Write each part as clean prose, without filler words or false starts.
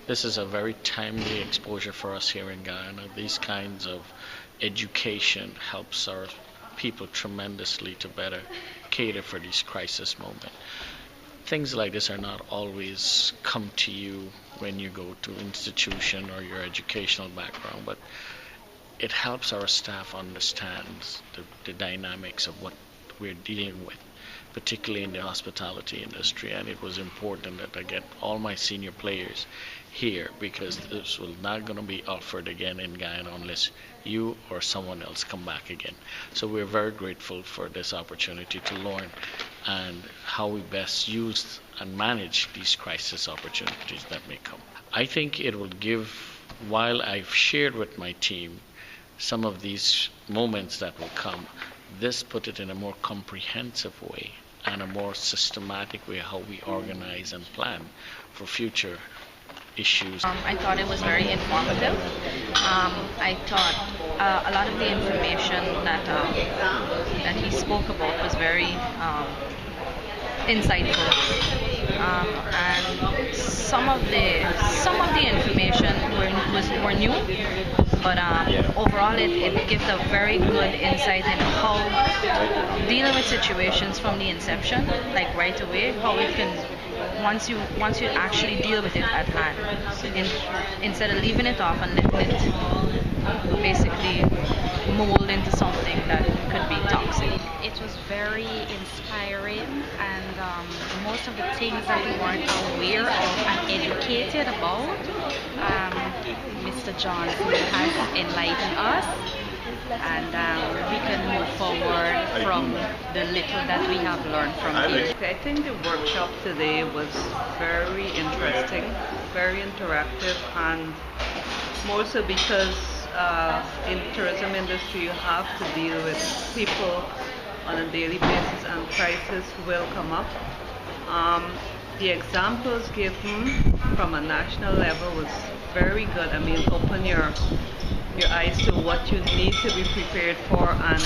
This is a very timely exposure for us here in Guyana. These kinds of education helps our people tremendously to better cater for these crisis moments. Things like this are not always come to you when you go to institution or your educational background, but it helps our staff understand the dynamics of what we're dealing with, particularly in the hospitality industry. And it was important that I get all my senior players here because this will not going to be offered again in Guyana unless you or someone else come back again. So we're very grateful for this opportunity to learn and how we best use and manage these crisis opportunities that may come. I think it will give, while I've shared with my team some of these moments that will come, this put it in a more comprehensive way and a more systematic way how we organize and plan for future issues. I thought it was very informative. I thought a lot of the information that he spoke about was very insightful, and some of the information were new, but overall it gives a very good insight in how dealing with situations from the inception, like right away, how it can once you actually deal with it at hand, instead of leaving it off and letting it basically mold into something that could be toxic. It was very inspiring, and most of the things that we weren't aware of and educated about, Mr. Johnson has enlightened us, and we can move forward from the little that we have learned from him. I think the workshop today was very interesting, very interactive, and more so because in the tourism industry you have to deal with people on a daily basis, and crisis will come up. The examples given from a national level was very good. I mean, open your eyes to what you need to be prepared for, and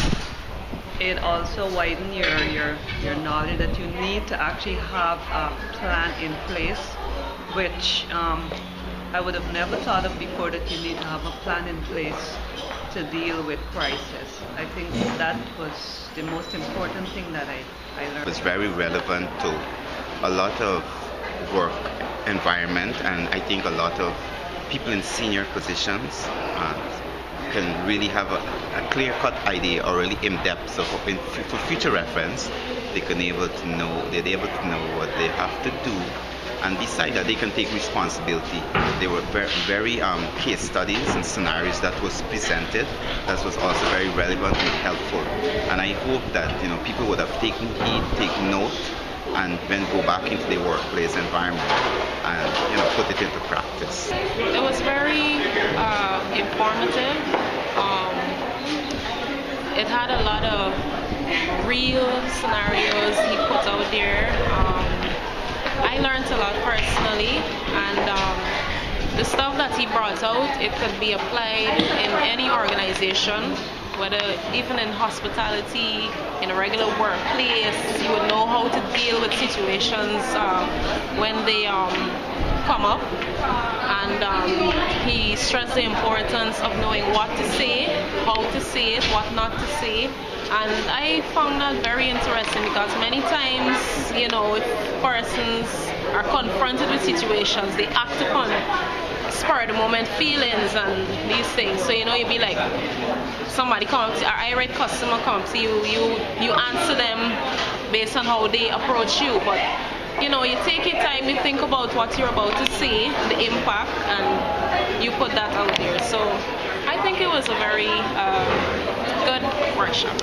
it also widen your knowledge that you need to actually have a plan in place, which I would have never thought of before, that you need to have a plan in place to deal with crisis. I think that was the most important thing that I learned. It was very relevant to a lot of work environment, and I think a lot of people in senior positions can really have a clear-cut idea, or really in-depth. So for future reference, they're able to know what they have to do, and beside that, they can take responsibility. There were very case studies and scenarios that was presented that was also very relevant and helpful. And I hope that people would have taken heed, take note, and then go back into the workplace environment and put it into practice. It was very informative. It had a lot of real scenarios he put out there. I learned a lot personally, and the stuff that he brought out, it could be applied in any organization, whether even in hospitality, in a regular workplace. You would know how to deal with situations when they come up, and he stressed the importance of knowing what to say, how to say it, what not to say. And I found that very interesting, because many times, if persons are confronted with situations, they act upon spur of the moment feelings and these things. So you'd be like, somebody comes, an irate customer comes to you, you answer them based on how they approach you, but you take your time, you think about what you're about to say, the impact, and you put that out there. So I think it was a very good workshop.